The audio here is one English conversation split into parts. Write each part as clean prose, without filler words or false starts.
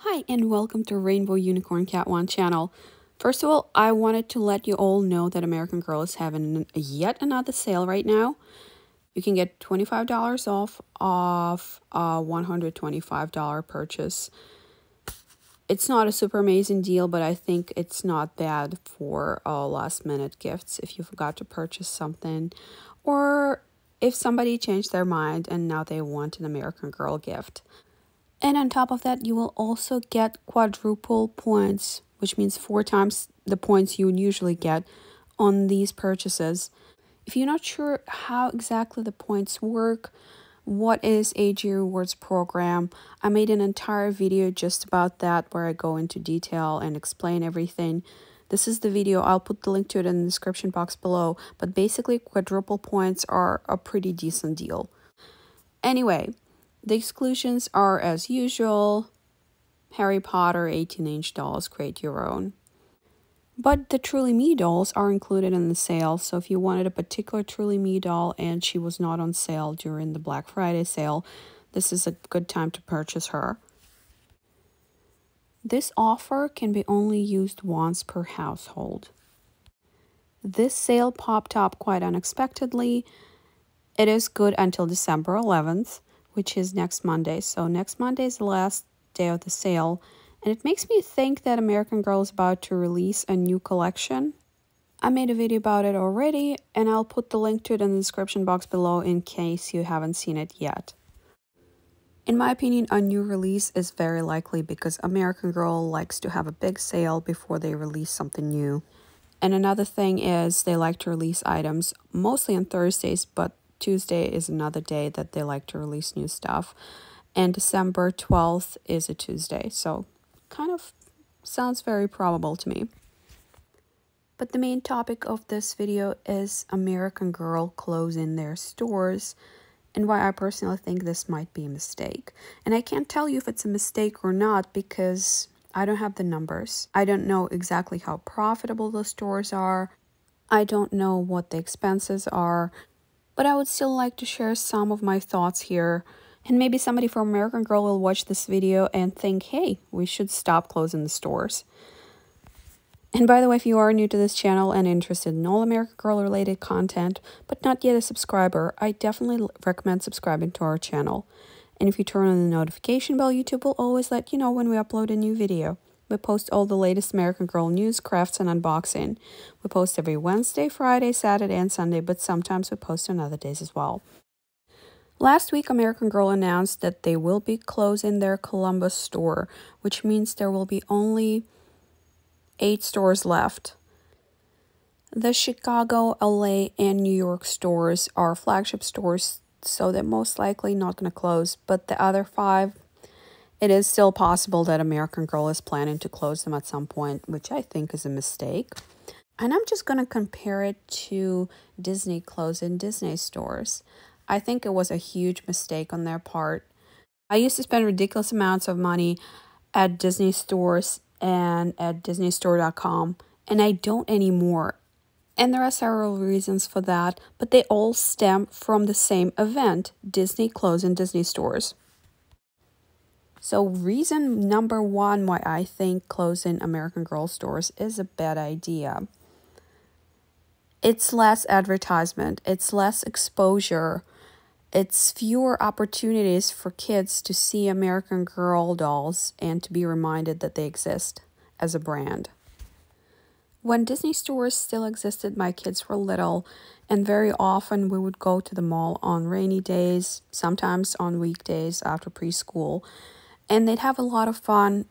Hi and welcome to Rainbow Unicorn Cat One channel. First of all, I wanted to let you all know that American Girl is having yet another sale right now. You can get $25 off a $125 purchase. It's not a super amazing deal, but I think it's not bad for last minute gifts if you forgot to purchase something, or if somebody changed their mind and now they want an American Girl gift. And on top of that, you will also get quadruple points, which means 4 times the points you would usually get on these purchases. If you're not sure how exactly the points work, what is AG Rewards program, I made an entire video just about that where I go into detail and explain everything. This is the video. I'll put the link to it in the description box below. But basically, quadruple points are a pretty decent deal. Anyway, the exclusions are as usual: Harry Potter 18-inch dolls, create your own. But the Truly Me dolls are included in the sale, so if you wanted a particular Truly Me doll and she was not on sale during the Black Friday sale, this is a good time to purchase her. This offer can be only used once per household. This sale popped up quite unexpectedly. It is good until December 11th, which is next Monday. So next Monday is the last day of the sale. And it makes me think that American Girl is about to release a new collection. I made a video about it already, and I'll put the link to it in the description box below in case you haven't seen it yet. In my opinion, a new release is very likely because American Girl likes to have a big sale before they release something new. And another thing is they like to release items mostly on Thursdays, but Tuesday is another day that they like to release new stuff. And December 12th is a Tuesday, so kind of sounds very probable to me. But the main topic of this video is American Girl closing their stores and why I personally think this might be a mistake. And I can't tell you if it's a mistake or not because I don't have the numbers. I don't know exactly how profitable the stores are. I don't know what the expenses are. But I would still like to share some of my thoughts here. And maybe somebody from American Girl will watch this video and think, hey, we should stop closing the stores. And by the way, if you are new to this channel and interested in all American Girl related content, but not yet a subscriber, I definitely recommend subscribing to our channel. And if you turn on the notification bell, YouTube will always let you know when we upload a new video. We post all the latest American Girl news, crafts, and unboxing. We post every Wednesday, Friday, Saturday, and Sunday, but sometimes we post on other days as well. Last week, American Girl announced that they will be closing their Columbus store, which means there will be only 8 stores left. The Chicago, LA, and New York stores are flagship stores, so they're most likely not going to close, but the other 5, it is still possible that American Girl is planning to close them at some point, which I think is a mistake. And I'm just going to compare it to Disney closing Disney stores. I think it was a huge mistake on their part. I used to spend ridiculous amounts of money at Disney stores and at DisneyStore.com, and I don't anymore. And there are several reasons for that, but they all stem from the same event, Disney closing Disney stores. So reason number 1 why I think closing American Girl stores is a bad idea. It's less advertisement, it's less exposure, it's fewer opportunities for kids to see American Girl dolls and to be reminded that they exist as a brand. When Disney stores still existed, my kids were little, and very often we would go to the mall on rainy days, sometimes on weekdays after preschool, and they'd have a lot of fun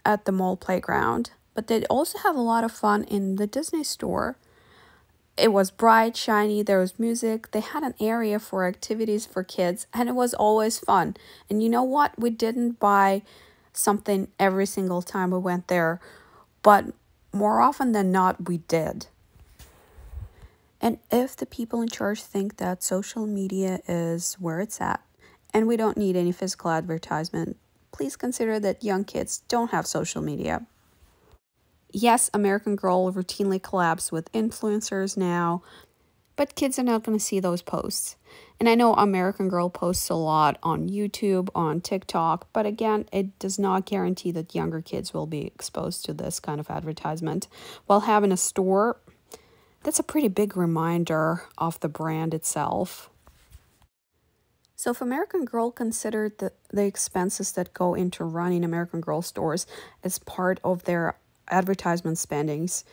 at the mall playground, but they'd also have a lot of fun in the Disney store. It was bright, shiny, there was music, they had an area for activities for kids, and it was always fun. And you know what? We didn't buy something every single time we went there, but more often than not, we did. And if the people in charge think that social media is where it's at, and we don't need any physical advertisement, please consider that young kids don't have social media. Yes, American Girl routinely collabs with influencers now, but kids are not going to see those posts. And I know American Girl posts a lot on YouTube, on TikTok, but again, it does not guarantee that younger kids will be exposed to this kind of advertisement. While having a store, that's a pretty big reminder of the brand itself. So if American Girl considered the expenses that go into running American Girl stores as part of their advertisement spendings,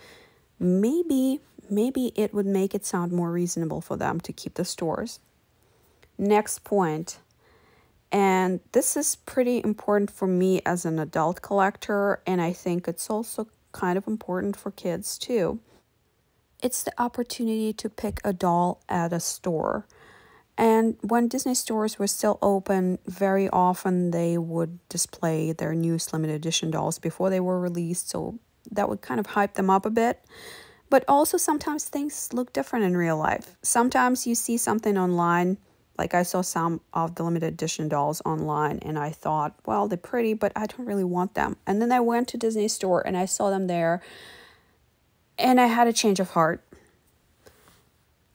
maybe it would make it sound more reasonable for them to keep the stores. Next point, and this is pretty important for me as an adult collector, and I think it's also kind of important for kids too. It's the opportunity to pick a doll at a store. And when Disney stores were still open, very often they would display their newest limited edition dolls before they were released, so that would kind of hype them up a bit. But also sometimes things look different in real life. Sometimes you see something online, like I saw some of the limited edition dolls online, and I thought, well, they're pretty, but I don't really want them. And then I went to Disney store and I saw them there, and I had a change of heart.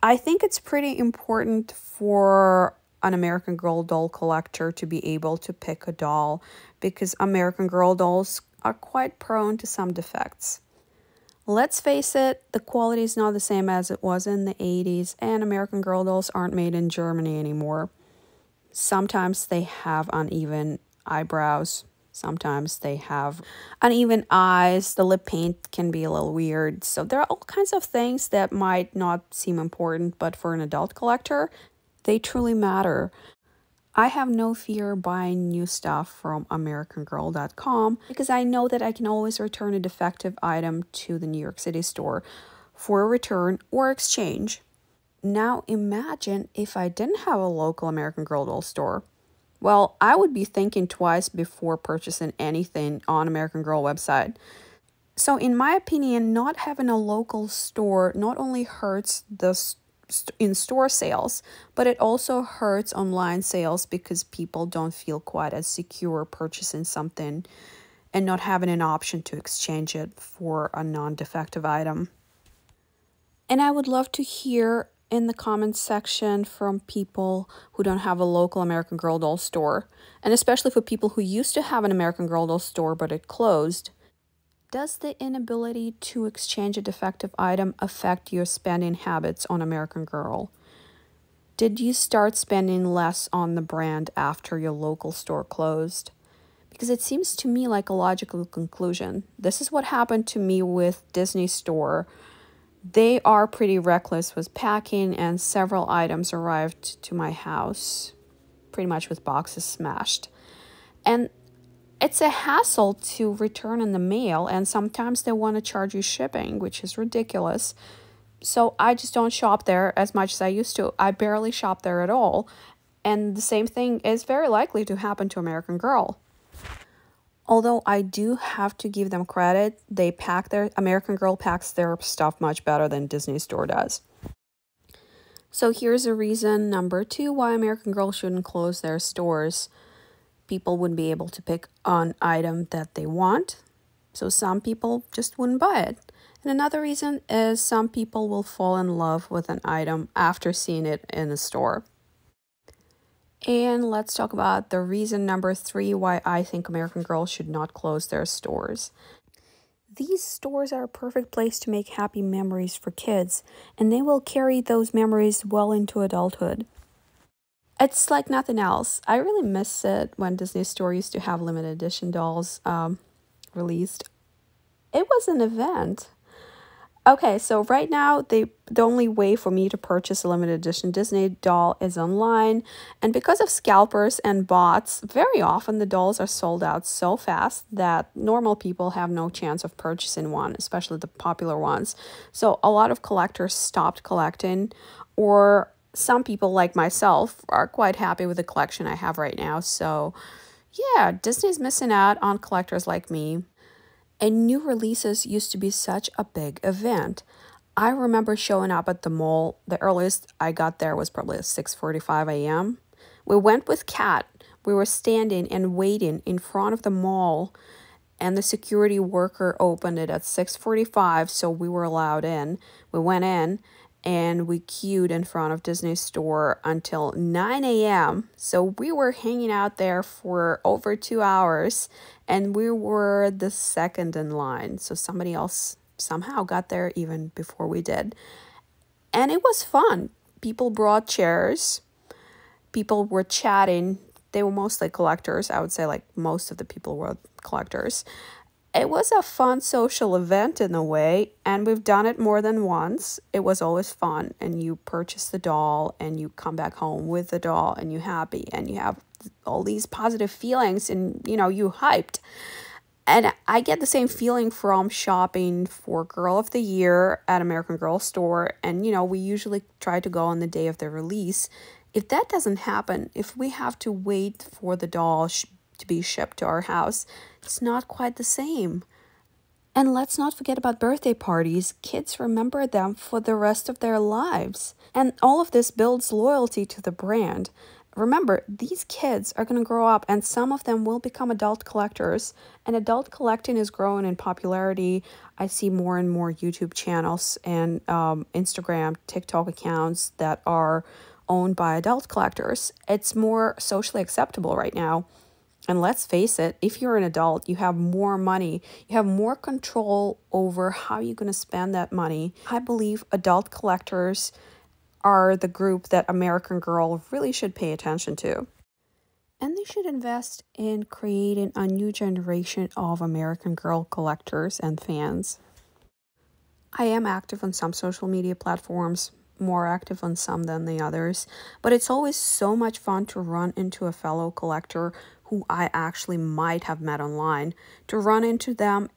I think it's pretty important for an American Girl doll collector to be able to pick a doll, because American Girl dolls are quite prone to some defects. Let's face it, the quality is not the same as it was in the 80s, and American Girl dolls aren't made in Germany anymore. Sometimes they have uneven eyebrows. Sometimes they have uneven eyes. The lip paint can be a little weird. So there are all kinds of things that might not seem important, but for an adult collector, they truly matter. I have no fear buying new stuff from AmericanGirl.com because I know that I can always return a defective item to the New York City store for a return or exchange. Now imagine if I didn't have a local American Girl doll store. Well, I would be thinking twice before purchasing anything on American Girl website. So in my opinion, not having a local store not only hurts the in-store sales, but it also hurts online sales because people don't feel quite as secure purchasing something and not having an option to exchange it for a non-defective item. And I would love to hear in the comments section from people who don't have a local American Girl doll store, and especially for people who used to have an American Girl doll store but it closed. Does the inability to exchange a defective item affect your spending habits on American Girl? Did you start spending less on the brand after your local store closed? Because it seems to me like a logical conclusion. This is what happened to me with Disney Store. They are pretty reckless with packing, and several items arrived to my house pretty much with boxes smashed. And it's a hassle to return in the mail, and sometimes they want to charge you shipping, which is ridiculous. So I just don't shop there as much as I used to. I barely shop there at all. And the same thing is very likely to happen to American Girl. Although I do have to give them credit, American Girl packs their stuff much better than Disney Store does. So here's a reason number 2 why American Girl shouldn't close their stores. People wouldn't be able to pick an item that they want, so some people just wouldn't buy it. And another reason is some people will fall in love with an item after seeing it in a store. And let's talk about the reason number 3 why I think American Girl should not close their stores. These stores are a perfect place to make happy memories for kids, and they will carry those memories well into adulthood. It's like nothing else. I really miss it when Disney Store used to have limited edition dolls released. It was an event. Okay, so right now, the only way for me to purchase a limited edition Disney doll is online. And because of scalpers and bots, very often the dolls are sold out so fast that normal people have no chance of purchasing one, especially the popular ones. So a lot of collectors stopped collecting, or some people like myself are quite happy with the collection I have right now. So yeah, Disney's missing out on collectors like me. And new releases used to be such a big event. I remember showing up at the mall. The earliest I got there was probably 6:45 a.m. We went with Kat. We were standing and waiting in front of the mall, and the security worker opened it at 6:45, so we were allowed in. We went in, and we queued in front of Disney store until 9 a.m. So we were hanging out there for over 2 hours, and we were the second in line. So somebody else somehow got there even before we did. And it was fun. People brought chairs. People were chatting. They were mostly collectors. I would say like most of the people were collectors. It was a fun social event in a way, and we've done it more than once. It was always fun, and you purchase the doll and you come back home with the doll and you're happy and you have all these positive feelings and you hyped. And I get the same feeling from shopping for Girl of the Year at American Girl store, and we usually try to go on the day of the release. If that doesn't happen, if we have to wait for the doll to be shipped to our house, it's not quite the same. And let's not forget about birthday parties. Kids remember them for the rest of their lives. And all of this builds loyalty to the brand. Remember, these kids are going to grow up and some of them will become adult collectors. And adult collecting is growing in popularity. I see more and more YouTube channels and Instagram, TikTok accounts that are owned by adult collectors. It's more socially acceptable right now. And let's face it, if you're an adult, you have more money, you have more control over how you're going to spend that money. I believe adult collectors are the group that American Girl really should pay attention to. And they should invest in creating a new generation of American Girl collectors and fans. I am active on some social media platforms, more active on some than the others, but it's always so much fun to run into a fellow collector who I actually might have met online, to run into them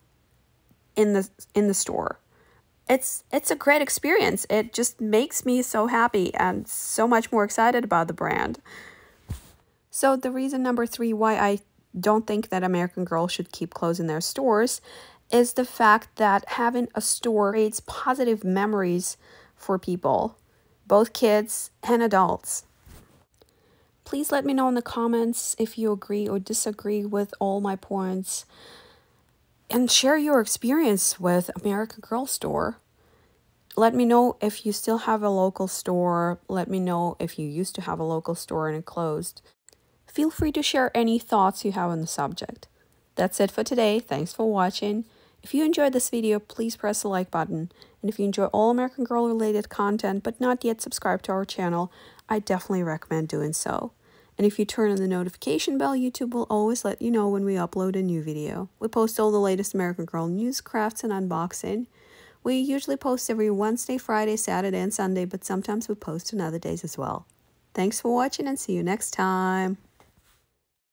in the store. It's a great experience. It just makes me so happy and so much more excited about the brand. So the reason number 3 why I don't think that American Girl should keep closing their stores is the fact that having a store creates positive memories for people, both kids and adults. Please let me know in the comments if you agree or disagree with all my points, and share your experience with American Girl store. Let me know if you still have a local store. Let me know if you used to have a local store and it closed. Feel free to share any thoughts you have on the subject. That's it for today. Thanks for watching. If you enjoyed this video, please press the like button. And if you enjoy all American Girl related content but not yet subscribed to our channel, I definitely recommend doing so. And if you turn on the notification bell, YouTube will always let you know when we upload a new video. We post all the latest American Girl news, crafts, and unboxing. We usually post every Wednesday, Friday, Saturday, and Sunday, but sometimes we post on other days as well. Thanks for watching and see you next time.